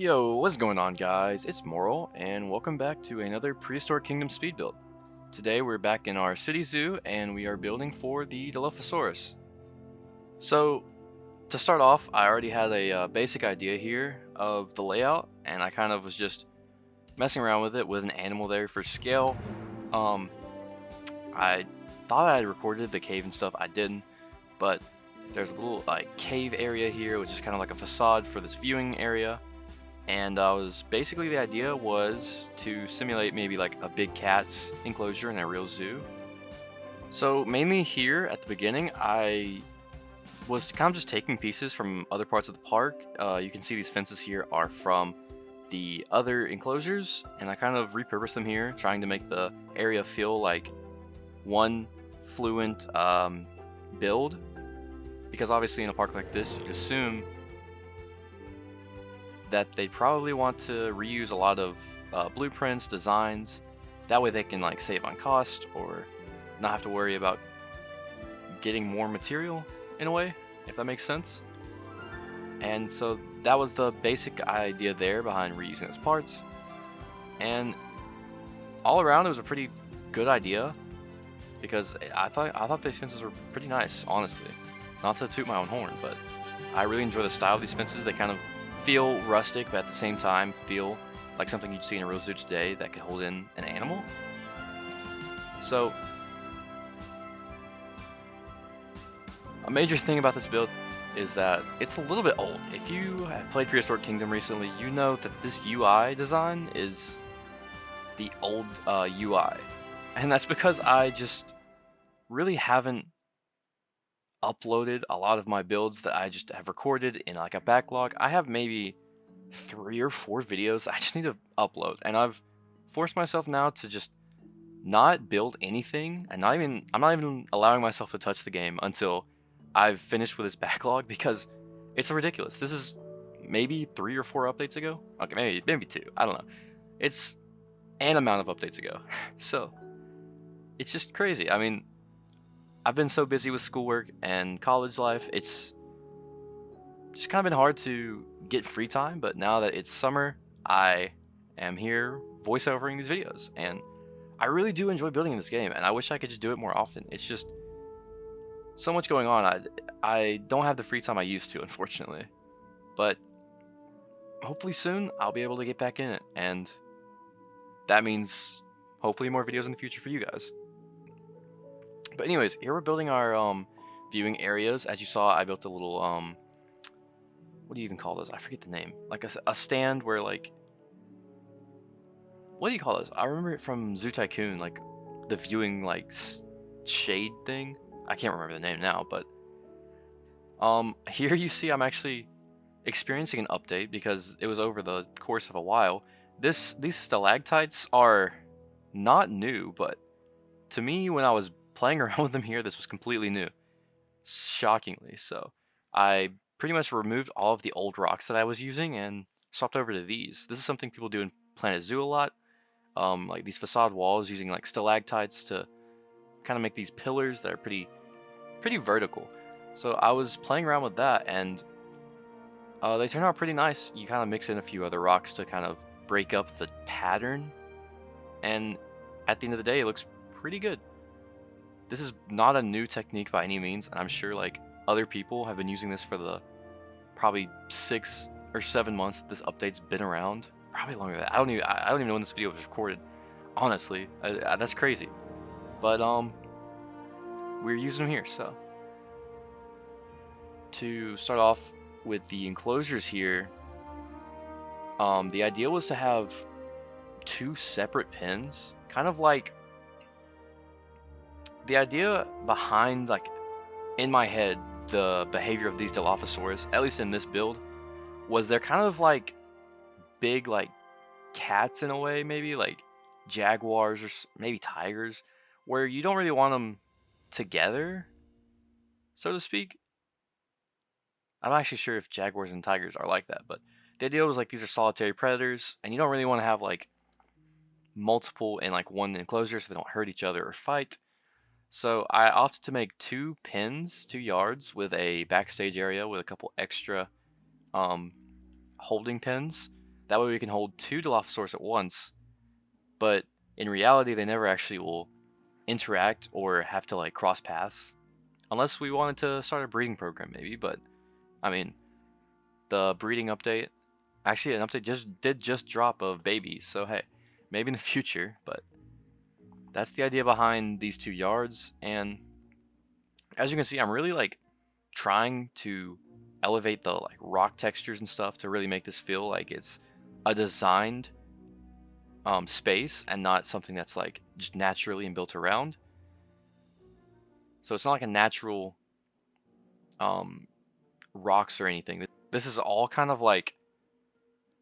Yo, what's going on guys? It's Moral, and welcome back to another Prehistoric Kingdom speed build. Today we're back in our city zoo, and we are building for the Dilophosaurus. So, to start off, I already had a basic idea here of the layout, and I kind of was just messing around with it with an animal there for scale. I thought I had recorded the cave and stuff, I didn't, but there's a little cave area here, which is kind of like a facade for this viewing area. And basically the idea was to simulate maybe like a big cat's enclosure in a real zoo. So mainly here at the beginning, I was kind of just taking pieces from other parts of the park. You can see these fences here are from the other enclosures, and I kind of repurposed them here, trying to make the area feel like one fluent build. Because obviously in a park like this, you'd assume that they probably want to reuse a lot of blueprints, designs. That way they can like save on cost or not have to worry about getting more material in a way, if that makes sense. And so that was the basic idea there behind reusing those parts. And all around it was a pretty good idea because I thought these fences were pretty nice, honestly. Not to toot my own horn, but I really enjoy the style of these fences. They kind of feel rustic, but at the same time feel like something you'd see in a real zoo today that could hold in an animal. So, a major thing about this build is that it's a little bit old. If you have played Prehistoric Kingdom recently, you know that this UI design is the old UI. And that's because I just really haven't uploaded a lot of my builds that I just have recorded in like a backlog. I have maybe 3 or 4 videos that I just need to upload, and I've forced myself now to just not build anything, and I'm not even allowing myself to touch the game until I've finished with this backlog, because it's ridiculous. This is maybe 3 or 4 updates ago. Okay, maybe 2. I don't know. It's an amount of updates ago. So it's just crazy. I mean, I've been so busy with schoolwork and college life, it's just kind of been hard to get free time, but now that it's summer, I am here voiceovering these videos, and I really do enjoy building in this game, and I wish I could just do it more often. It's just so much going on. I don't have the free time I used to, unfortunately, but hopefully soon I'll be able to get back in it, and that means hopefully more videos in the future for you guys. But anyways, here we're building our viewing areas. As you saw, I built a little what do you even call those? I forget the name. Like a stand where like, what do you call those? I remember it from Zoo Tycoon, like the viewing like shade thing. I can't remember the name now, but here you see I'm actually experiencing an update because it was over the course of a while. These stalactites are not new, but to me, when I was playing around with them here, this was completely new, shockingly. So I pretty much removed all of the old rocks that I was using and swapped over to these. This is something people do in Planet Zoo a lot, like these facade walls using like stalactites to kind of make these pillars that are pretty vertical. So I was playing around with that, and they turn out pretty nice. You kind of mix in a few other rocks to kind of break up the pattern, and at the end of the day, it looks pretty good. This is not a new technique by any means, and I'm sure like other people have been using this for the probably 6 or 7 months that this update's been around. Probably longer than that. I don't even know when this video was recorded. Honestly, that's crazy. But we're using them here. So to start off with the enclosures here, the idea was to have 2 separate pens, kind of like. The idea behind, like, in my head, the behavior of these Dilophosaurus, at least in this build, was they're kind of like big, like, cats in a way, maybe, like jaguars or maybe tigers, where you don't really want them together, so to speak. I'm not actually sure if jaguars and tigers are like that, but the idea was like these are solitary predators, and you don't really want to have like multiple in like one enclosure so they don't hurt each other or fight. So I opted to make 2 pens, 2 yards, with a backstage area with a couple extra holding pens. That way we can hold 2 Dilophosaurus at once, but in reality they never actually will interact or have to like cross paths. Unless we wanted to start a breeding program maybe, but I mean, the breeding update, actually an update did just drop of babies, so hey, maybe in the future, but that's the idea behind these 2 yards. And as you can see, I'm really like trying to elevate the like rock textures and stuff to really make this feel like it's a designed space and not something that's like just naturally and built around. So it's not like a natural rocks or anything. This is all kind of like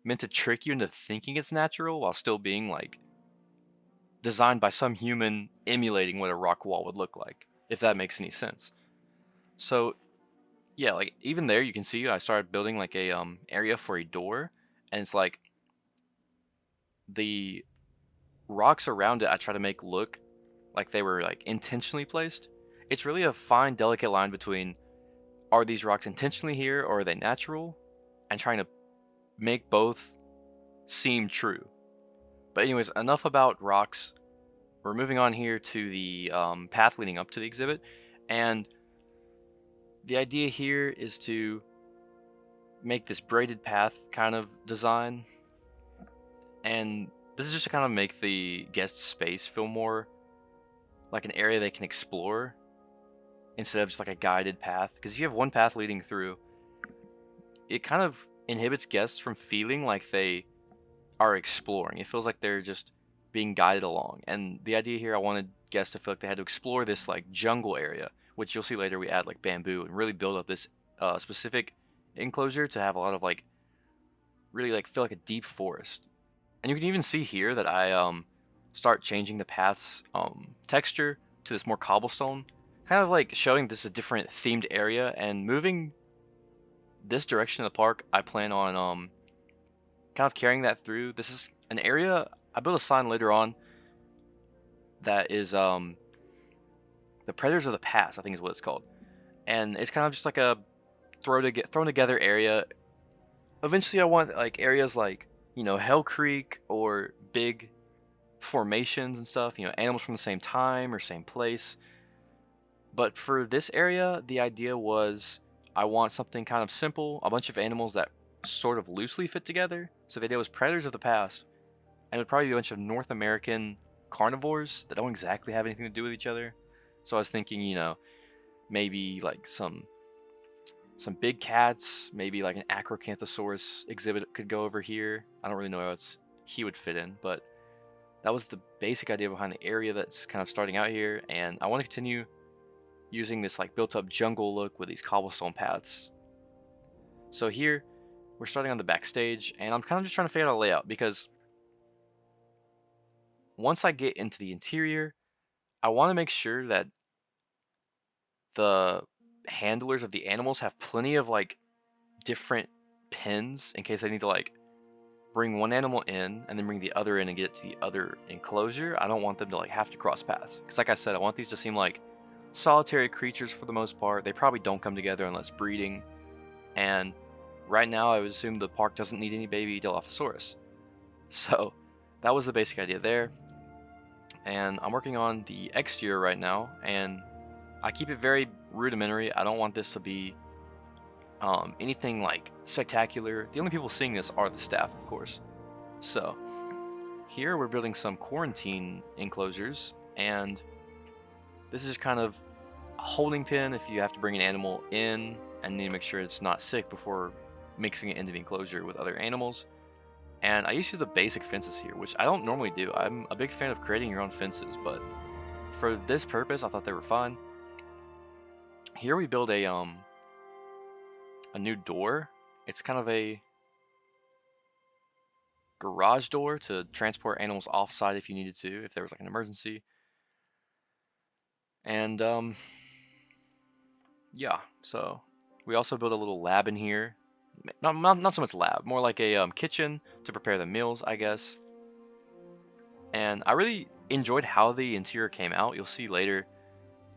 meant to trick you into thinking it's natural while still being like designed by some human emulating what a rock wall would look like, if that makes any sense. So yeah, like even there you can see I started building like a area for a door, and it's like the rocks around it I try to make look like they were like intentionally placed. It's really a fine, delicate line between are these rocks intentionally here or are they natural, and trying to make both seem true. But anyways, enough about rocks. We're moving on here to the path leading up to the exhibit, and the idea here is to make this braided path kind of design, and this is just to kind of make the guest space feel more like an area they can explore instead of just like a guided path. Because if you have one path leading through, it kind of inhibits guests from feeling like they are exploring. It feels like they're just being guided along. And the idea here, I wanted guests to feel like they had to explore this like jungle area, which you'll see later we add like bamboo and really build up this specific enclosure to have a lot of like really like feel like a deep forest. And you can even see here that I start changing the path's texture to this more cobblestone, kind of like showing this is a different themed area. And moving this direction of the park, I plan on kind of carrying that through. This is an area I built a sign later on that is the Predators of the Past, I think is what it's called, and it's kind of just like a thrown together area. Eventually, I want like areas like, you know, Hell Creek or big formations and stuff, you know, animals from the same time or same place. But for this area, the idea was I want something kind of simple, a bunch of animals that sort of loosely fit together. So the idea was Predators of the Past, and it would probably be a bunch of North American carnivores that don't exactly have anything to do with each other. So I was thinking, you know, maybe like some big cats, maybe like an Acrocanthosaurus exhibit could go over here. I don't really know how he would fit in, but that was the basic idea behind the area that's kind of starting out here. And I want to continue using this like built up jungle look with these cobblestone paths. So here we're starting on the backstage, and I'm kind of just trying to figure out a layout, because once I get into the interior, I want to make sure that the handlers of the animals have plenty of like different pins in case they need to like bring one animal in and then bring the other in and get it to the other enclosure. I don't want them to like have to cross paths, because like I said, I want these to seem like solitary creatures for the most part. They probably don't come together unless breeding, and right now I would assume the park doesn't need any baby Dilophosaurus. So that was the basic idea there. And I'm working on the exterior right now, and I keep it very rudimentary. I don't want this to be anything like spectacular. The only people seeing this are the staff, of course. So here we're building some quarantine enclosures, and this is kind of a holding pen if you have to bring an animal in and need to make sure it's not sick before mixing it into the enclosure with other animals. And I used to do the basic fences here, which I don't normally do. I'm a big fan of creating your own fences, but for this purpose, I thought they were fine. Here we build a new door. It's kind of a garage door to transport animals off-site if you needed to, if there was like an emergency. And yeah, so we also built a little lab in here. Not so much lab, more like a kitchen to prepare the meals, I guess. And I really enjoyed how the interior came out. You'll see later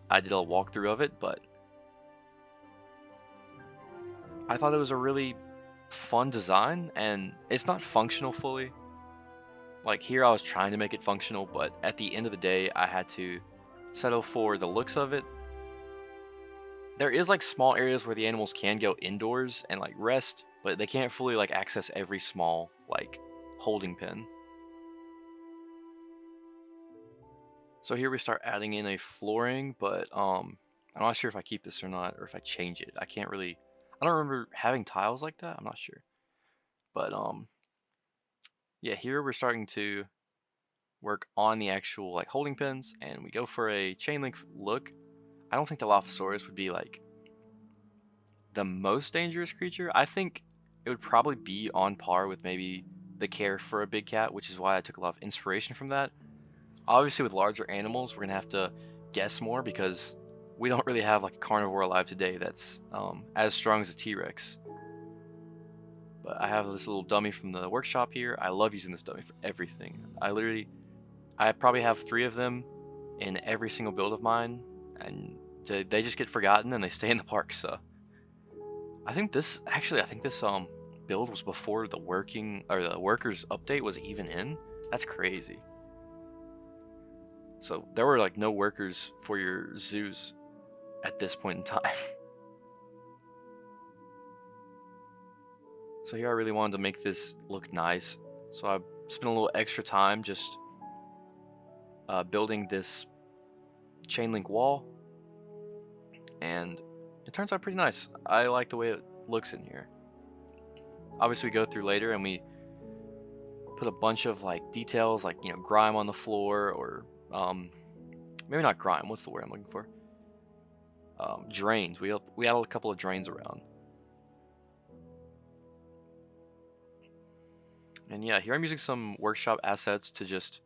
I did a walkthrough of it, but I thought it was a really fun design, and it's not functional fully. Like here I was trying to make it functional, but at the end of the day I had to settle for the looks of it. There is like small areas where the animals can go indoors and like rest, but they can't fully like access every small like holding pen. So here we start adding in a flooring, but I'm not sure if I keep this or not, or if I change it. I don't remember having tiles like that. I'm not sure. But yeah, here we're starting to work on the actual like holding pins, and we go for a chain link look. I don't think the Dilophosaurus would be like the most dangerous creature. I think it would probably be on par with maybe the care for a big cat, which is why I took a lot of inspiration from that. Obviously with larger animals we're gonna have to guess more because we don't really have like a carnivore alive today that's as strong as a T-Rex. But I have this little dummy from the workshop here. I love using this dummy for everything. I probably have 3 of them in every single build of mine, and they just get forgotten and they stay in the park. So I think this build was before the workers update was even in. That's crazy. So there were like no workers for your zoos at this point in time. So here I really wanted to make this look nice, so I spent a little extra time just building this chain link wall, and it turns out pretty nice. I like the way it looks in here. Obviously we go through later and we put a bunch of like details, like, you know, grime on the floor, or maybe not grime, what's the word I'm looking for? Drains. We added a couple of drains around. And yeah, here I'm using some workshop assets to just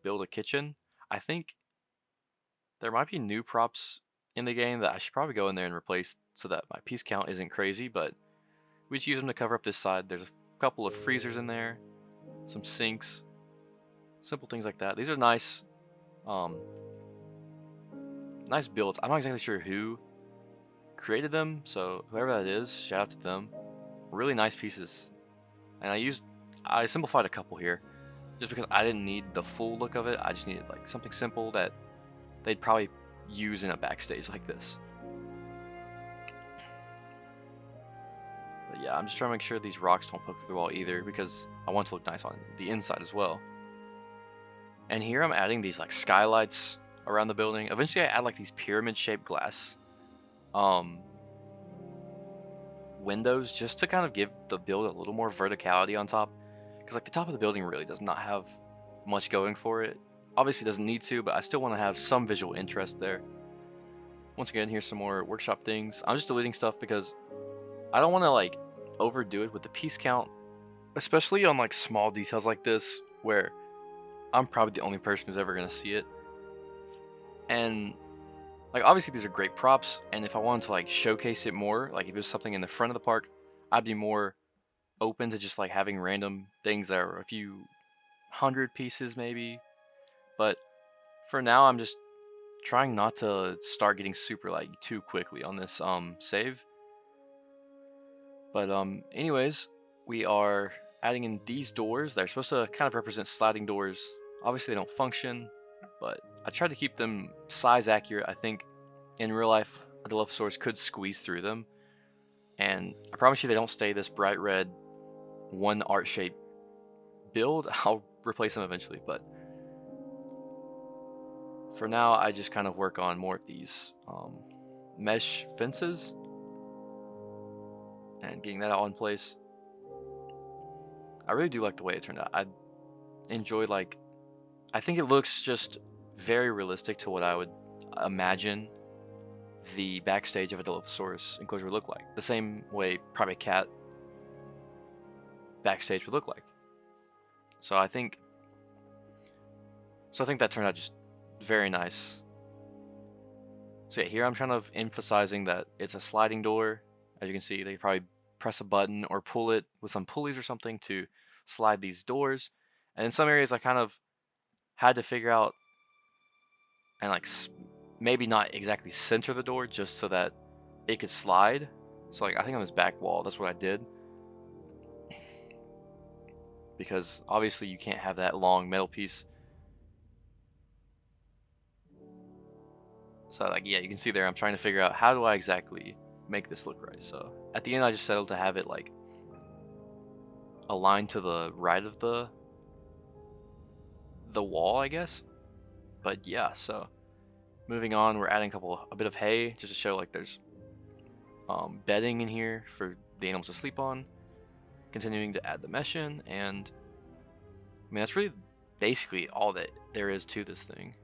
build a kitchen. I think there might be new props in the game that I should probably go in there and replace so that my piece count isn't crazy, but we just use them to cover up this side. There's a couple of freezers in there, some sinks, simple things like that. These are nice, nice builds. I'm not exactly sure who created them, so whoever that is, shout out to them. Really nice pieces. And I simplified a couple here just because I didn't need the full look of it. I just needed like something simple that they'd probably use in a backstage like this. But yeah, I'm just trying to make sure these rocks don't poke through the wall either, because I want it to look nice on the inside as well. And here I'm adding these like skylights around the building. Eventually I add like these pyramid shaped glass windows just to kind of give the build a little more verticality on top, because like the top of the building really does not have much going for it. Obviously it doesn't need to, but I still want to have some visual interest there. Once again, here's some more workshop things. I'm just deleting stuff because I don't want to like overdo it with the piece count, especially on like small details like this where I'm probably the only person who's ever going to see it. And like obviously these are great props, and if I wanted to like showcase it more, like if it was something in the front of the park, I'd be more open to just like having random things that are a few hundred pieces maybe. But for now I'm just trying not to start getting super like too quickly on this save. But anyways, we are adding in these doors. They're supposed to kind of represent sliding doors. Obviously they don't function, but I tried to keep them size accurate. I think in real life a Dilophosaurus could squeeze through them, and I promise you they don't stay this bright red one art shape build. I'll replace them eventually, but for now I just kind of work on more of these mesh fences and getting that all in place. I really do like the way it turned out. I enjoy, like, I think it looks just very realistic to what I would imagine the backstage of a Dilophosaurus enclosure would look like. The same way probably a cat backstage would look like. So I think that turned out just very nice. So yeah, here I'm kind of emphasizing that it's a sliding door. As you can see, they probably press a button or pull it with some pulleys or something to slide these doors. And in some areas I kind of had to figure out and like maybe not exactly center the door just so that it could slide. So like I think on this back wall, that's what I did. because obviously you can't have that long metal piece. So like, yeah, you can see there I'm trying to figure out how do I exactly make this look right. So at the end I just settled to have it like aligned to the right of the wall, I guess. But yeah, so moving on, we're adding a bit of hay just to show like there's bedding in here for the animals to sleep on. Continuing to add the mesh in, and I mean that's really basically all that there is to this thing.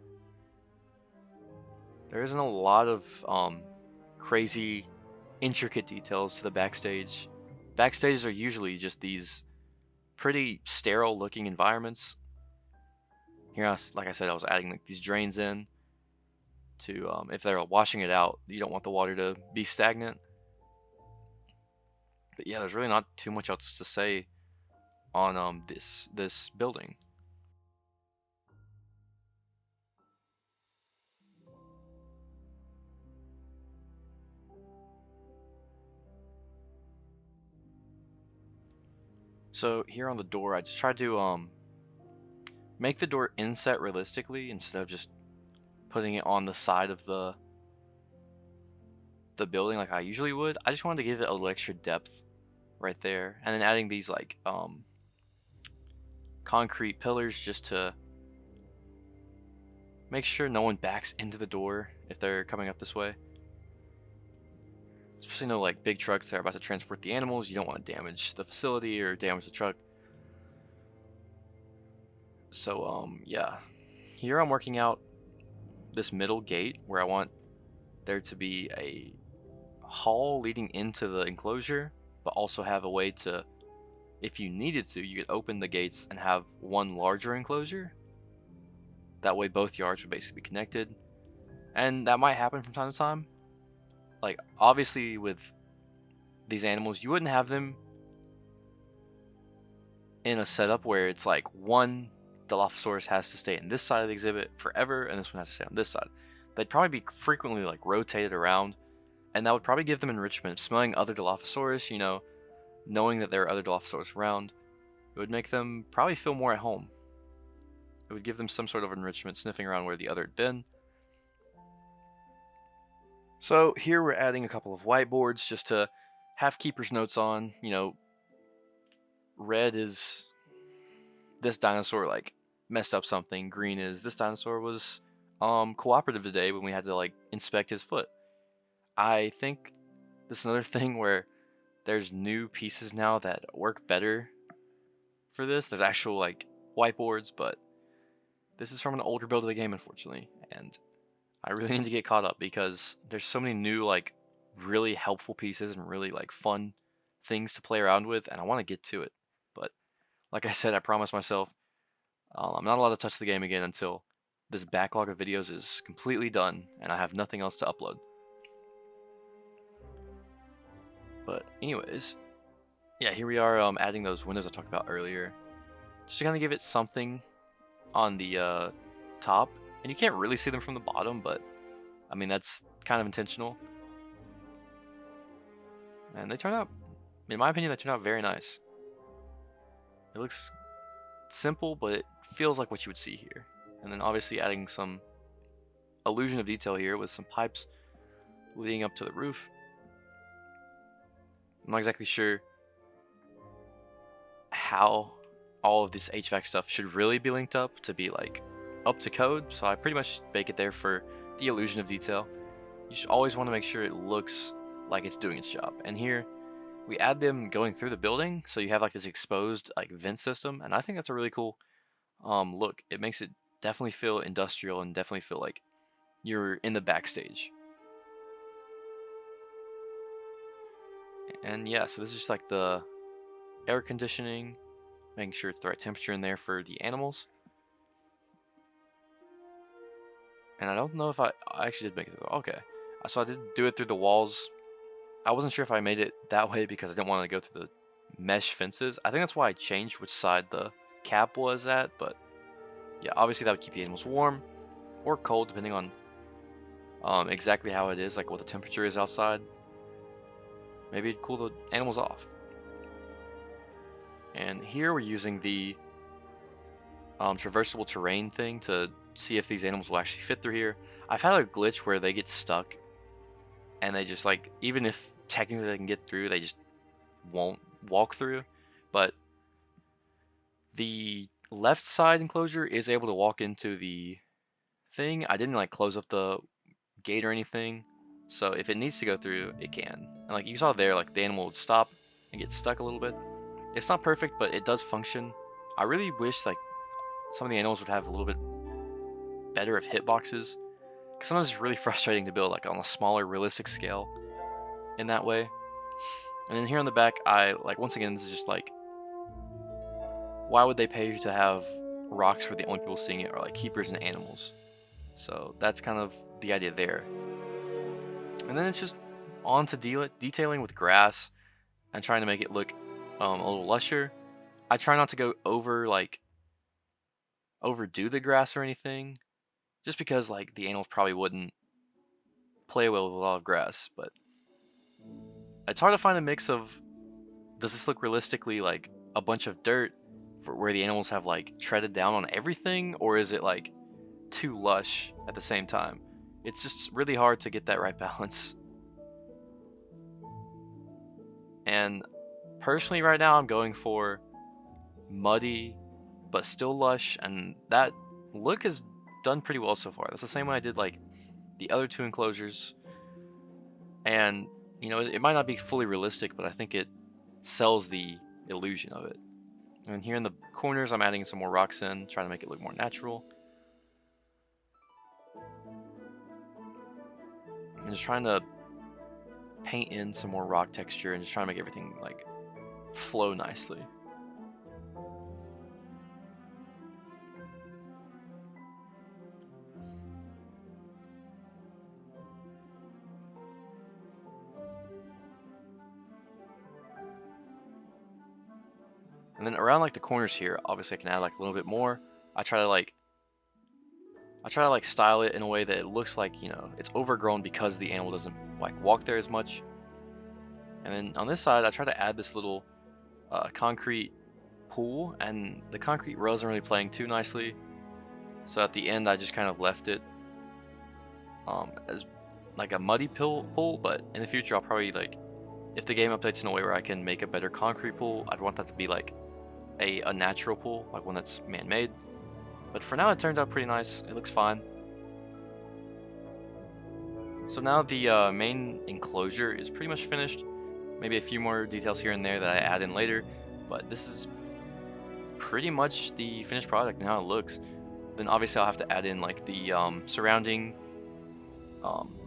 There isn't a lot of crazy, intricate details to the backstage. Backstages are usually just these pretty sterile looking environments. Here, like I said, I was adding like these drains in to, if they're washing it out, you don't want the water to be stagnant. But yeah, there's really not too much else to say on this building. So here on the door, I just tried to make the door inset realistically instead of just putting it on the side of the building like I usually would. I just wanted to give it a little extra depth right there, and then adding these like concrete pillars just to make sure no one backs into the door if they're coming up this way. Especially no like big trucks that are about to transport the animals. You don't want to damage the facility or damage the truck. So yeah, here I'm working out this middle gate where I want there to be a hall leading into the enclosure, but also have a way to, if you needed to, you could open the gates and have one larger enclosure. That way both yards would basically be connected. And that might happen from time to time. Like, obviously with these animals, you wouldn't have them in a setup where it's like one Dilophosaurus has to stay in this side of the exhibit forever and this one has to stay on this side. They'd probably be frequently like rotated around, and that would probably give them enrichment. Smelling other Dilophosaurus, you know, knowing that there are other Dilophosaurus around, it would make them probably feel more at home. It would give them some sort of enrichment, sniffing around where the other had been. So here we're adding a couple of whiteboards just to have keeper's notes on. You know, red is this dinosaur like messed up something. Green is this dinosaur was cooperative today when we had to like inspect his foot. I think this is another thing where there's new pieces now that work better for this. There's actual like whiteboards, but this is from an older build of the game, unfortunately, and I really need to get caught up because there's so many new like really helpful pieces and really like fun things to play around with, and I want to get to it. But like I said, I promised myself I'm not allowed to touch the game again until this backlog of videos is completely done and I have nothing else to upload. But anyways, yeah, here we are adding those windows I talked about earlier. Just to kind of give it something on the top. And you can't really see them from the bottom, but I mean, that's kind of intentional. And they turn out, in my opinion, they turn out very nice. It looks simple, but it feels like what you would see here. And then obviously adding some illusion of detail here with some pipes leading up to the roof. I'm not exactly sure how all of this HVAC stuff should really be linked up to be like up to code, so I pretty much bake it there for the illusion of detail. You should always want to make sure it looks like it's doing its job. And here we add them going through the building, so you have like this exposed like vent system, and I think that's a really cool look. It makes it definitely feel industrial and definitely feel like you're in the backstage. And yeah, so this is just like the air conditioning, making sure it's the right temperature in there for the animals. And I don't know if I actually did make it through. Okay, so I did do it through the walls. I wasn't sure if I made it that way because I didn't want to go through the mesh fences. I think that's why I changed which side the cap was at, but yeah, obviously that would keep the animals warm or cold depending on exactly how it is, like what the temperature is outside. Maybe it'd cool the animals off. And here we're using the traversable terrain thing to see if these animals will actually fit through here. I've had a glitch where they get stuck and they just like, even if technically they can get through, they just won't walk through. But the left side enclosure is able to walk into the thing. I didn't like close up the gate or anything, so if it needs to go through, it can. And like you saw there, like the animal would stop and get stuck a little bit. It's not perfect, but it does function. I really wish like some of the animals would have a little bit better of hitboxes, because sometimes it's really frustrating to build like on a smaller realistic scale in that way. And then here on the back, I like, once again, this is just like, why would they pay you to have rocks where the only people seeing it are like keepers and animals? So that's kind of the idea there. And then it's just on to detailing with grass and trying to make it look a little lusher. I try not to go overdo the grass or anything, just because like the animals probably wouldn't play well with a lot of grass. But it's hard to find a mix of, does this look realistically like a bunch of dirt for where the animals have like treaded down on everything, or is it like too lush at the same time? It's just really hard to get that right balance. And personally right now I'm going for muddy but still lush, and that look has done pretty well so far. That's the same way I did like the other two enclosures, and you know, it might not be fully realistic, but I think it sells the illusion of it. And here in the corners I'm adding some more rocks in, trying to make it look more natural. And just trying to paint in some more rock texture and just trying to make everything like flow nicely. And then around like the corners here, obviously I can add like a little bit more. I try to like style it in a way that it looks like, you know, it's overgrown because the animal doesn't like walk there as much. And then on this side, I try to add this little concrete pool, and the concrete wasn't really playing too nicely. So at the end, I just kind of left it as like a muddy pool, but in the future, I'll probably like, if the game updates in a way where I can make a better concrete pool, I'd want that to be like a natural pool, like one that's man-made. But for now, it turned out pretty nice. It looks fine. So now the main enclosure is pretty much finished. Maybe a few more details here and there that I add in later, but this is pretty much the finished product and how it looks. Then obviously I'll have to add in like the surrounding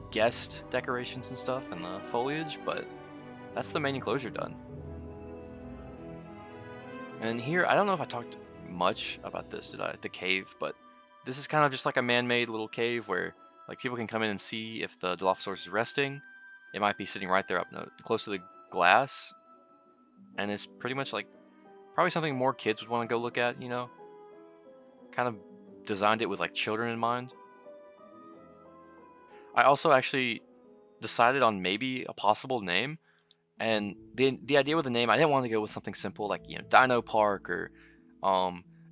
guest decorations and stuff and the foliage, but that's the main enclosure done. And here, I don't know if I talked much about this, did I? The cave, but this is kind of just like a man-made little cave where like people can come in and see if the Dilophosaurus is resting. It might be sitting right there up close to the glass, and it's pretty much like probably something more kids would want to go look at, you know? Kind of designed it with like children in mind. I also actually decided on maybe a possible name. And the idea with the name, I didn't want to go with something simple like, you know, Dino Park or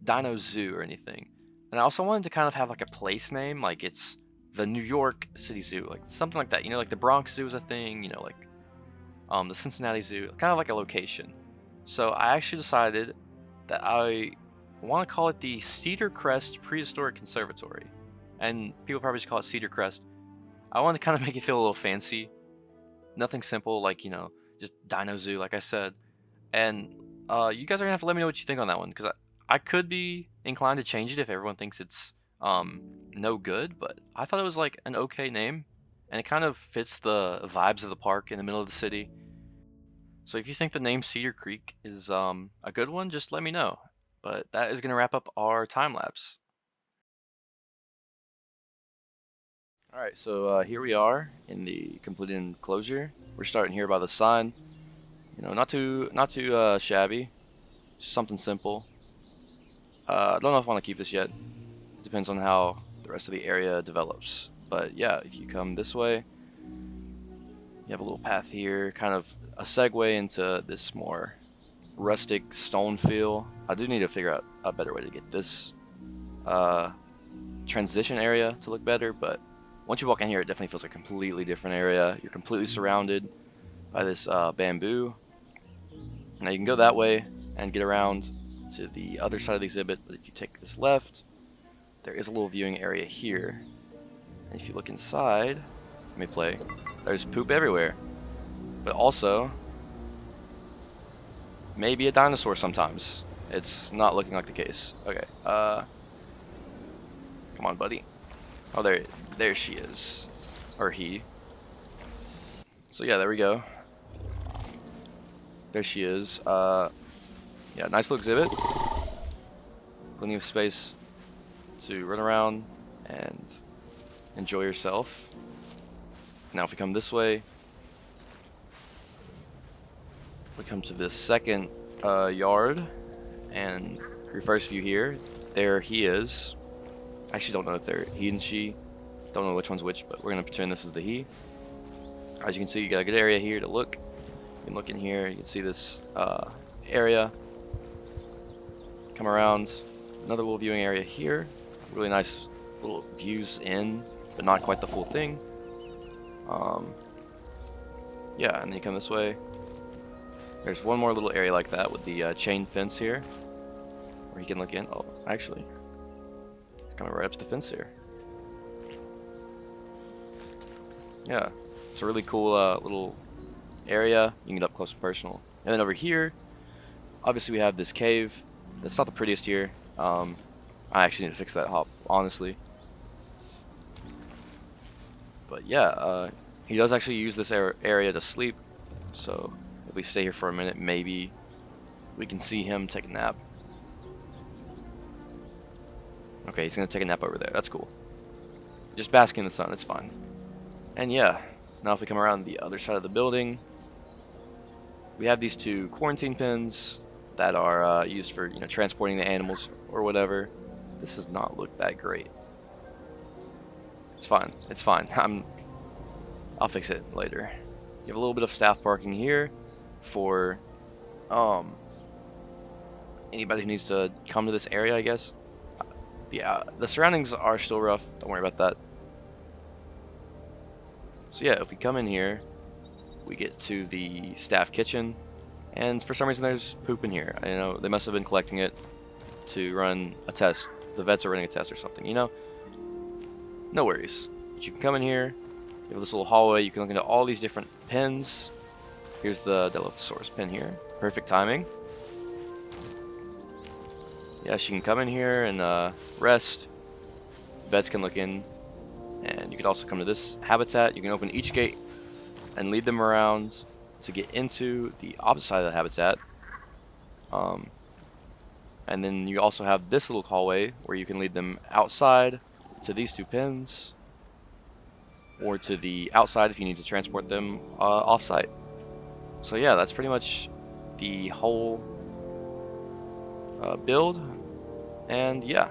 Dino Zoo or anything. And I also wanted to kind of have like a place name, like it's the New York City Zoo, like something like that. You know, like the Bronx Zoo is a thing, you know, like the Cincinnati Zoo, kind of like a location. So I actually decided that I want to call it the Cedar Crest Prehistoric Conservatory. And people probably just call it Cedar Crest. I wanted to kind of make it feel a little fancy. Nothing simple like, you know, just Dino Zoo, like I said. And you guys are gonna have to let me know what you think on that one, because I could be inclined to change it if everyone thinks it's no good, but I thought it was like an okay name, and it kind of fits the vibes of the park in the middle of the city. So if you think the name Cedar Creek is a good one, just let me know. But that is gonna wrap up our time lapse. Alright, so here we are in the completed enclosure. We're starting here by the sign. You know, not too shabby. Just something simple. I don't know if I want to keep this yet. It depends on how the rest of the area develops. But yeah, if you come this way, you have a little path here, kind of a segue into this more rustic stone feel. I do need to figure out a better way to get this transition area to look better, but once you walk in here, it definitely feels like a completely different area. You're completely surrounded by this bamboo. Now you can go that way and get around to the other side of the exhibit, but if you take this left, there is a little viewing area here. And if you look inside, let me play, there's poop everywhere. But also, maybe a dinosaur sometimes. It's not looking like the case. Okay, come on, buddy. Oh, there she is. Or he. So yeah, there we go. There she is. Yeah, nice little exhibit. Plenty of space to run around and enjoy yourself. Now if we come this way, we come to this second yard, and your first view here, there he is. I actually don't know if they're he and she. Don't know which one's which, but we're gonna pretend this is the he. As you can see, you got a good area here to look. You can look in here, you can see this area. Come around, another little viewing area here. Really nice little views in, but not quite the full thing. Yeah, and then you come this way. There's one more little area like that with the chain fence here, where you can look in. Oh, actually, it's coming right up to the fence here. Yeah, it's a really cool little area. You can get up close and personal. And then over here, obviously we have this cave. That's not the prettiest here. I actually need to fix that hop, honestly. But yeah, he does actually use this area to sleep. So if we stay here for a minute, maybe we can see him take a nap. Okay, he's gonna take a nap over there. That's cool. Just basking in the sun, it's fine. And yeah, now if we come around the other side of the building, we have these two quarantine pens that are used for, you know, transporting the animals or whatever. This does not look that great. It's fine. It's fine. I'll fix it later. You have a little bit of staff parking here for anybody who needs to come to this area, I guess. Yeah, the surroundings are still rough. Don't worry about that. So yeah, if we come in here, we get to the staff kitchen, and for some reason there's poop in here. I know they must have been collecting it to run a test. The vets are running a test or something, you know? No worries. But you can come in here, you have this little hallway, you can look into all these different pens. Here's the Dilophosaurus pen here. Perfect timing. Yes, you can come in here and rest. Vets can look in. And you can also come to this habitat. You can open each gate and lead them around to get into the opposite side of the habitat. And then you also have this little hallway where you can lead them outside to these two pens, or to the outside if you need to transport them off-site. So yeah, that's pretty much the whole build, and yeah.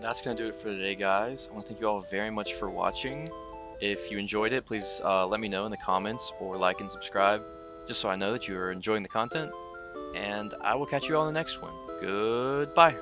that's going to do it for today, guys. I want to thank you all very much for watching. If you enjoyed it, please let me know in the comments or like and subscribe, just so I know that you are enjoying the content. And I will catch you all in the next one. Goodbye.